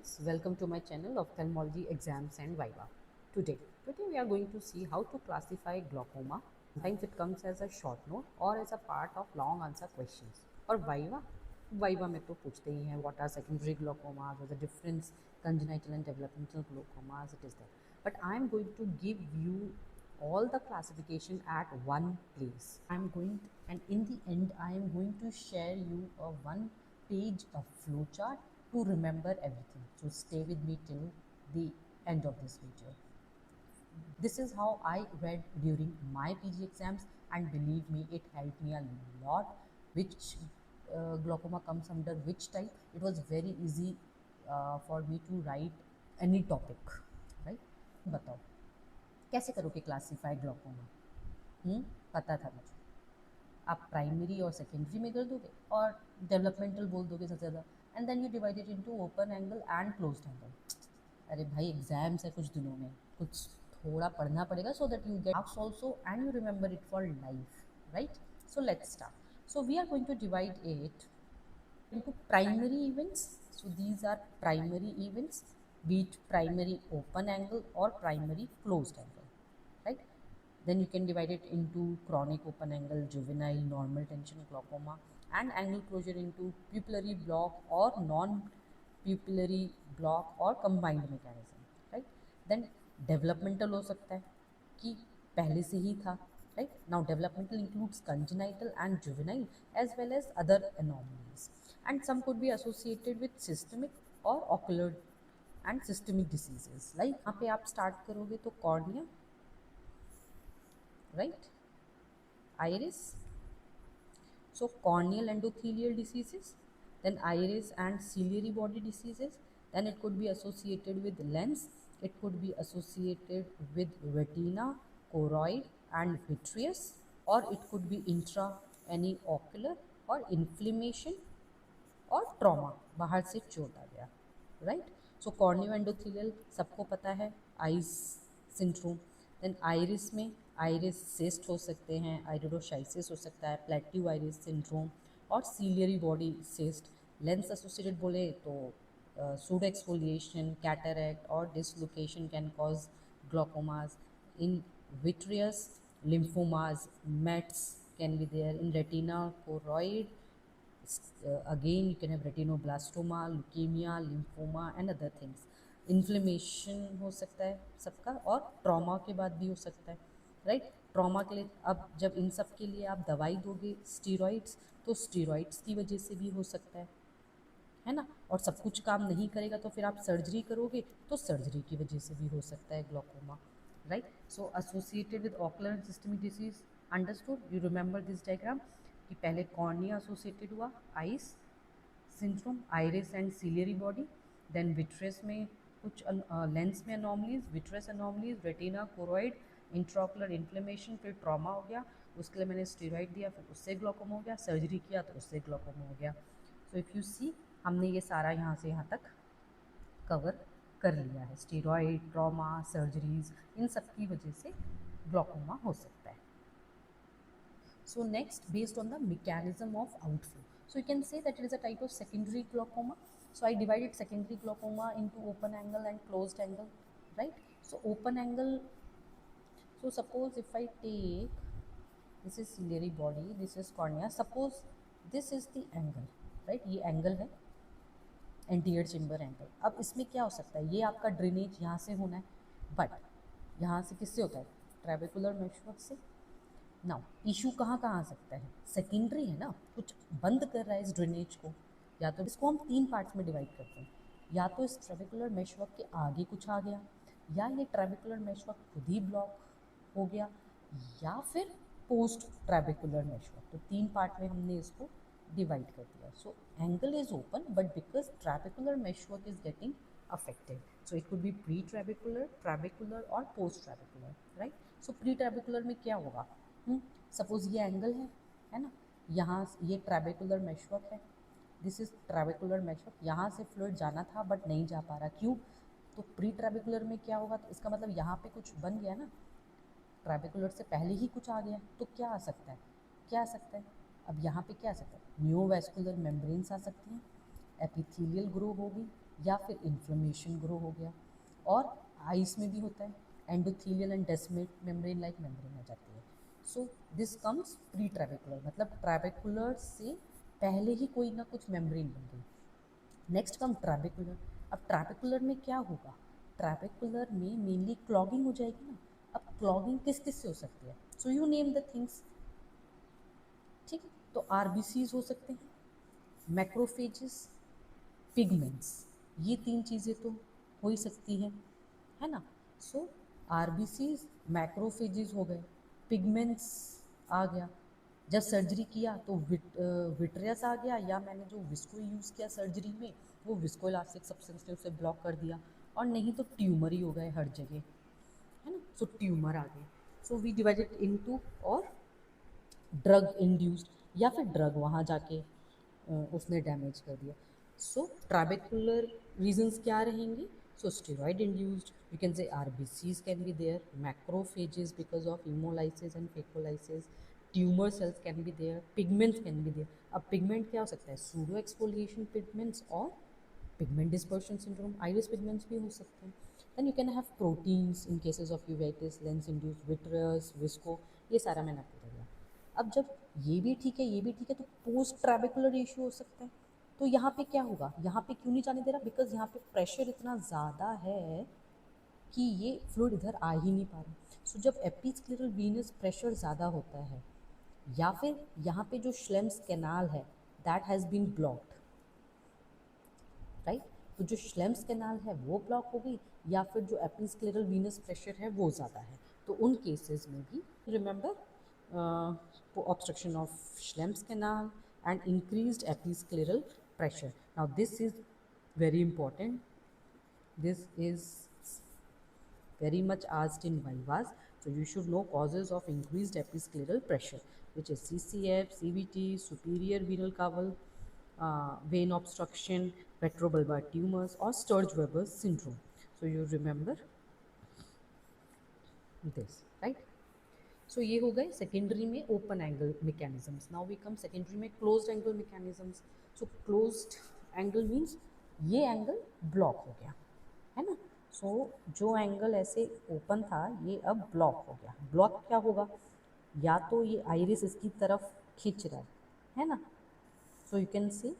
friends, welcome to my channel Ophthalmology Exams and Viva. Today we are going to see how to classify glaucoma. Sometimes it comes as a short note or as a part of long answer questions. और Viva में तो पूछते ही हैं what are secondary glaucomas or the difference congenital and developmental glaucomas, it is there. But I am going to give you all the classification at one place. And in the end I am going to share you a one page of flowchart to remember everything. So stay with me till the end of this video. This is how I read during my PG exams, and believe me, it helped me a lot. Which glaucoma comes under which type? It was very easy for me to write any topic, right? बताओ कैसे करोगे classify glaucoma? पता था मुझे। आप primary और secondary में कर दोगे और डेवलपमेंटल बोल दोगे सबसे ज़्यादा, and then you divide it into open angle and closed angle. अरे भाई एग्जाम्स है कुछ दिनों में, कुछ थोड़ा पढ़ना पड़ेगा so that you get marks also and you remember it for life, right? So let's start. So we are going to divide it into primary events. So these are primary events, be it primary open angle or primary closed angle, right? Then you can divide it into chronic open angle, juvenile, normal tension glaucoma, and angle closure into pupillary block or non-pupillary block or combined mechanism, right? Then developmental हो सकता है कि पहले से ही था, right? Now developmental includes congenital and juvenile as well as other anomalies, and some could be associated with systemic or ocular and systemic diseases. Like यहाँ पे आप start करोगे तो cornea, right? Iris, so corneal endothelial diseases, then iris and ciliary body diseases, then it could be associated with lens, it could be associated with retina, choroid and vitreous, or it could be intra any ocular or inflammation और trauma, बाहर से चोट आ गया, right? सो कॉर्नियो endothelial सबको पता है, ICE syndrome. Then iris में iris cyst हो सकते हैं, आइरिडोशाइसिस हो सकता है, प्लेटिव आइरिस सिंड्रोम और ciliary body cyst. Lens associated बोले तो सूडो एक्सफोलिएशन, कैटरैक्ट और dislocation can cause glaucomas. In vitreous lymphomas, mets can be there. In retina, choroid, again you can have retinoblastoma, leukemia, lymphoma and other things. Inflammation हो सकता है सबका, और trauma के बाद भी हो सकता है, राइट? ट्रॉमा के लिए अब जब इन सब के लिए आप दवाई दोगे स्टीरॉइड्स, तो स्टीरॉइड्स की वजह से भी हो सकता है ना? और सब कुछ काम नहीं करेगा तो फिर आप सर्जरी करोगे तो सर्जरी की वजह से भी हो सकता है glaucoma, right? So associated with ocular and systemic disease, understood? You remember this diagram कि पहले कॉर्निया एसोसिएटेड हुआ, ICE syndrome, iris and ciliary body, then vitreous में कुछ लेंस में anomalies, vitreous anomalies, retina, choroid, intraocular inflammation, फिर trauma हो गया, उसके लिए मैंने स्टेरॉइड दिया, फिर उससे ग्लॉकोमा हो गया, सर्जरी किया तो उससे ग्लॉकोमा हो गया। सो इफ़ यू सी, हमने ये सारा यहाँ से यहाँ तक कवर कर लिया है। स्टेरॉइड, ट्रॉमा, सर्जरीज, इन सब की वजह से ग्लॉकोमा हो सकता है। So next, based on the mechanism of outflow, so you can say that it is a type of secondary glaucoma. So I divided secondary glaucoma into open angle and closed angle, right? So open angle, so suppose if I take, this is ciliary body, this is cornea, suppose this is the angle, right? ये angle है, anterior chamber angle. अब इसमें क्या हो सकता है, ये आपका ड्रेनेज यहाँ से होना है, बट यहाँ से किससे होता है? ट्रेबेकुलर मेशवर्क से। नाउ इशू कहाँ कहाँ आ सकता है? सेकेंडरी है ना, कुछ बंद कर रहा है इस ड्रेनेज को। या तो इसको हम तीन पार्ट्स में डिवाइड करते हैं, या तो इस ट्रेबेकुलर मेशवर्क के आगे कुछ आ गया, या ये ट्रेबेकुलर मेशवर्क खुद ही ब्लॉक हो गया, या फिर पोस्ट ट्रेबेकुलर मेशवर्क। तो तीन पार्ट में हमने इसको डिवाइड कर दिया. So angle is open, but because trabecular meshwork is getting affected, so it could be pre-trabecular, trabecular और post-trabecular, right? So pre-trabecular में क्या होगा? सपोज ये एंगल है ना, यहाँ ये ट्रेबेकुलर मेशवर्क है, दिस इज ट्रेबेकुलर मेशवर्क, यहाँ से फ्लूइड जाना था बट नहीं जा पा रहा, क्यों? तो प्री ट्रेबेकुलर में क्या होगा? तो इसका मतलब यहाँ पे कुछ बन गया ना, ट्रेबेकुलर से पहले ही कुछ आ गया, तो क्या आ सकता है? क्या आ सकता है? अब यहाँ पे क्या आ सकता है? न्यूवेस्कुलर मेम्ब्रेन्स आ सकती हैं, एपिथेलियल ग्रो होगी, या फिर इन्फ्लेमेशन ग्रो हो गया। और आइस में भी होता है, endothelial and Descemet membrane like membrane आ जाती है। So this comes pre trabecular, मतलब ट्रैबेकुलर से पहले ही कोई ना कुछ मेम्ब्रेन बन गई। Next come trabecular. अब ट्रैबेकुलर में क्या होगा, ट्रैबेकुलर में मेनली क्लॉगिंग हो जाएगी ना। अब क्लॉगिंग किस किस से हो सकती है, so you name the things, ठीक है। तो आरबीसीज हो सकते हैं, मैक्रोफेजेस, पिगमेंट्स, ये तीन चीज़ें तो हो ही सकती है ना। सो आरबीसीज, मैक्रोफेजेस हो गए, पिगमेंट्स आ गया। जब सर्जरी किया तो विट्रियस आ गया, या मैंने जो विस्को यूज़ किया सर्जरी में वो विस्को इलास्टिक सब्सटेंस ने उसे ब्लॉक कर दिया, और नहीं तो ट्यूमर ही हो गए हर जगह, है ना। सो ट्यूमर आ गए। सो वी डिवाइडेड इनटू, और ड्रग इंड्यूस्ड, या फिर ड्रग वहाँ जाके उसने डैमेज कर दिया। सो ट्राबेकुलर रीजंस क्या रहेंगे, so steroid induced, you can say RBCs can be there, macrophages because of haemolysis and phacolysis, tumour cells can be there, pigments can be there. अब पिगमेंट क्या हो सकता है, सूडो एक्सफोलिएशन पिगमेंट्स और pigment dispersion syndrome, iris pigments भी हो सकते हैं। then you can have proteins in cases of uveitis, lens induced vitreous, visco, ये सारा मैंने आपको बता दिया। अब जब ये भी ठीक है ये भी ठीक है, तो पोस्ट ट्रैबेकुलर इशू हो सकता है। तो यहाँ पे क्या होगा, यहाँ पे क्यों नहीं जाने दे रहा, बिकॉज यहाँ पे प्रेशर इतना ज़्यादा है कि ये फ्लूइड इधर आ ही नहीं पा रहा। सो जब एपिस्क्लेरल वीनस प्रेशर ज़्यादा होता है, या फिर यहाँ पे जो श्लेम्स कैनाल है that has been blocked, right. तो जो श्लेम्स कैनाल है वो ब्लॉक हो गई, या फिर जो एपिस्क्लेरल वीनस प्रेशर है वो ज़्यादा है, तो उन केसेस में भी remember obstruction of Schlemm's canal and increased episcleral pressure. Now this is very important. This is very much asked in vivas. So you should know causes of increased episcleral pressure, which is CCF, CVT, superior venal caval, vein obstruction, retrobulbar tumors, or Sturge-Weber's syndrome. So you remember this, right? So ये हो गए secondary में open angle mechanisms. Now we come secondary में closed angle mechanisms. So closed angle means ये angle block हो गया, है ना। सो जो एंगल ऐसे ओपन था ये अब ब्लॉक हो गया। ब्लॉक क्या होगा, या तो ये आइरिस इसकी तरफ खींच रहा है ना। So you can see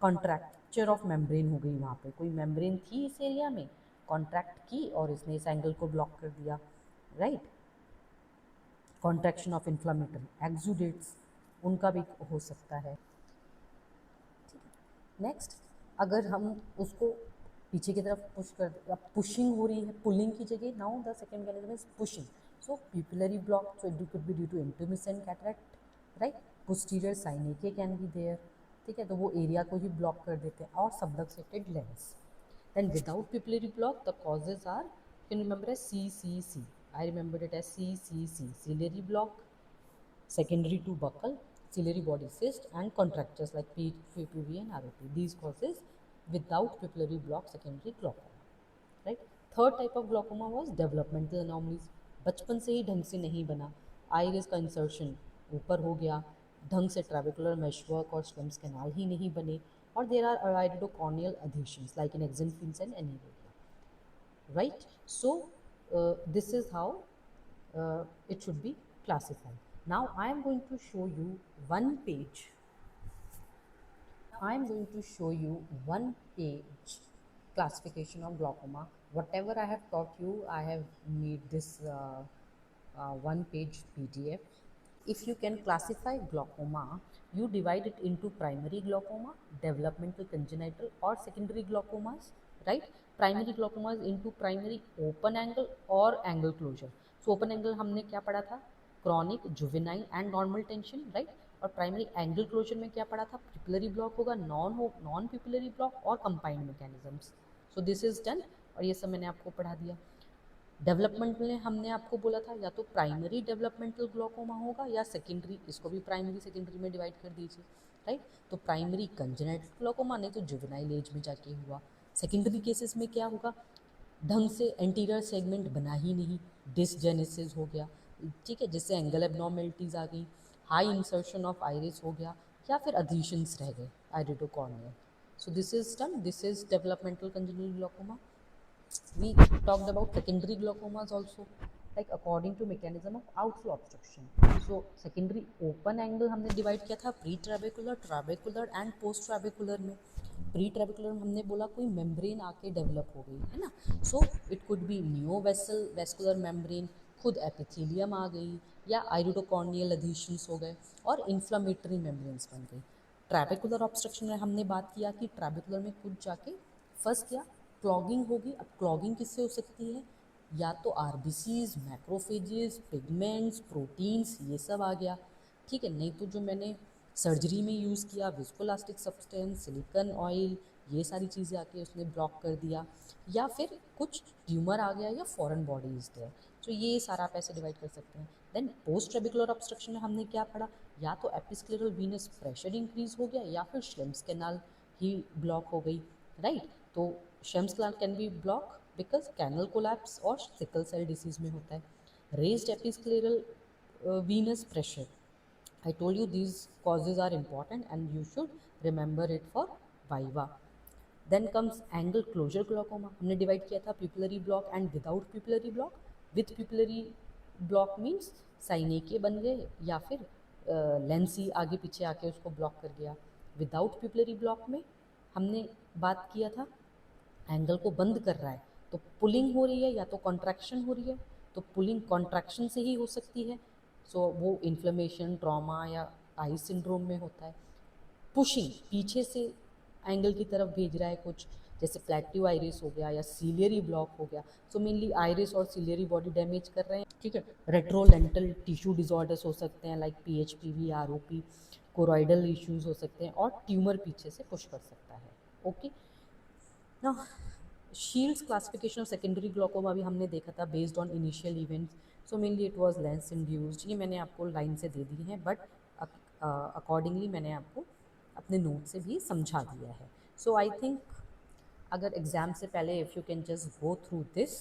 contracture of membrane हो गई, वहाँ पे कोई मेम्ब्रेन थी इस एरिया में, कॉन्ट्रैक्ट की और इसने इस एंगल को ब्लॉक कर दिया, right. Contraction of inflammatory exudates, उनका भी हो सकता है। नेक्स्ट, अगर हम उसको पीछे की तरफ पुश कर, अब पुशिंग हो रही है, पुलिंग की जगह, now the second mechanism is pushing. So pupillary block, so it could be due to intumescent cataract, right. Posterior synechiae can be there, ठीक है, तो वो एरिया को ही ब्लॉक कर देते हैं, और subluxated lens. Then without pupillary block the causes are, you can remember as CCC, I remembered it as CCC, ciliary block, secondary to buccal, ciliary body cyst, and contractures like PPV and ROP. These causes without pupillary block secondary glaucoma, right. Third type of glaucoma was developmental anomalies. बचपन से ही ढंग से नहीं बना, iris का insertion ऊपर हो गया, ढंग से ट्रेबेकुलर मेशवर्क और स्टेम्स कैनाल ही नहीं बने, और there are iridocorneal adhesions like in exenfins and aniridia, right. So this is how it should be classified. Now I am going to show you one page. I am going to show you one page classification of glaucoma. Whatever I have taught you, I have made this one page PDF. If you can classify glaucoma, you divide it into primary glaucoma, developmental congenital, or secondary glaucomas, right. Primary glaucomas into primary open angle और angle closure. So open angle हमने क्या पढ़ा था, chronic, juvenile and normal tension, right. और primary angle closure में क्या पढ़ा था, पिपुलरी ब्लॉक होगा, नॉन पिपुलरी ब्लॉक और combined mechanisms. So this is done, और ये सब मैंने आपको पढ़ा दिया। डेवलपमेंट में हमने आपको बोला था या तो प्राइमरी डेवलपमेंटल ग्लोकोमा होगा या सेकेंडरी, इसको भी प्राइमरी सेकेंडरी में डिवाइड कर दीजिए, राइट। तो प्राइमरी कंजेनाइटल ग्लोकोमा, नहीं तो जुवेनाइल एज में जाके हुआ। सेकेंडरी केसेस में क्या होगा, ढंग से एंटीरियर सेगमेंट बना ही नहीं, डिसजेनेसिस हो गया, ठीक है, जिससे एंगल एबनॉर्मेलिटीज़ आ गई, हाई इंसर्शन ऑफ आइरिस हो गया, या फिर अधीशंस रह गए आइरिडोकॉर्नियल। So this is done. This is developmental congenital glaucoma. We talked about secondary glaucomas also, like according to mechanism of outflow obstruction. So secondary open angle हमने divide किया था pre ट्रेबेकुलर, ट्रेबेकुलर and post ट्रेबेकुलर में. प्री ट्रेबेकुलर में हमने बोला कोई membrane आके develop हो गई है ना. सो it could B new vessel vascular membrane, खुद एपिथेलियम आ गई, या आइरिडोकॉर्नियल एडिशंस हो गए और इन्फ्लामेटरी मेम्ब्रेन्स बन गई. ट्रैबेकुलर ऑब्स्ट्रक्शन में हमने बात किया कि ट्रैबेकुलर में खुद जाके फंस गया, क्लॉगिंग होगी. अब क्लॉगिंग किससे हो सकती है, या तो आरबीसीज, मैक्रोफेजेस, पिगमेंट्स, प्रोटीन्स, ये सब आ गया. ठीक है, नहीं तो जो मैंने सर्जरी में यूज़ किया विस्कोलास्टिक सब्सटेंस, सिलिकॉन ऑयल, ये सारी चीज़ें आके उसने ब्लॉक कर दिया, या फिर कुछ ट्यूमर आ गया या फॉरेन बॉडीज थे. तो ये सारा आप ऐसे डिवाइड कर सकते हैं. देन पोस्ट ट्रेबिकुलर ऑब्स्ट्रक्शन में हमने क्या पढ़ा, या तो एपिस्क्लेरल वीनस प्रेशर इंक्रीज हो गया या फिर श्लेम्स कैनाल ही ब्लॉक हो गई, राइट. तो Schlemm's canal can be block because canal collapse और सिकल सेल डिसीज में होता है. Raised episcleral venous pressure, I told you these causes are important and you should remember it for viva. Then comes angle closure glaucoma. हमने divide किया था pupillary block and without pupillary block. With pupillary block means साइनेके बन गए या फिर lens ही आगे पीछे आके उसको ब्लॉक कर गया. विदाउट pupillary block में हमने बात किया था एंगल को बंद कर रहा है तो पुलिंग हो रही है या तो कॉन्ट्रैक्शन हो रही है. तो पुलिंग कॉन्ट्रैक्शन से ही हो सकती है. सो वो इन्फ्लेमेशन, ट्रॉमा या आई सिंड्रोम में होता है. पुशिंग पीछे से एंगल की तरफ भेज रहा है कुछ, जैसे प्लेटिव आइरिस हो गया या सीलियरी ब्लॉक हो गया. सो मेनली आइरिस और सीलियरी बॉडी डैमेज कर रहे हैं. ठीक है, रेट्रोलेंटल टिश्यू डिसऑर्डर्स हो सकते हैं लाइक पीएचपीवी, आरओपी, कोरोइडल इश्यूज हो सकते हैं और ट्यूमर पीछे से पुश कर सकता है. ओके, ना shields classification of secondary glaucoma भी हमने देखा था based on initial events. So mainly it was lens induced. ये मैंने आपको लाइन से दे दी है बट अकॉर्डिंगली मैंने आपको अपने नोट से भी समझा दिया है. सो आई थिंक अगर एग्ज़ाम से पहले if you can just go through this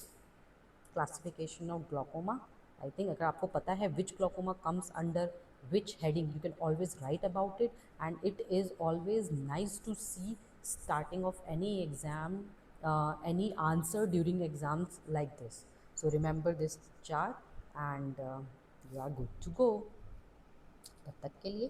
classification of glaucoma, I think अगर आपको पता है which glaucoma comes under which heading, you can always write about it. And it is always nice to see starting of any exam, any answer during exams like this. So remember this chart and you are good to go. तब तक के लिए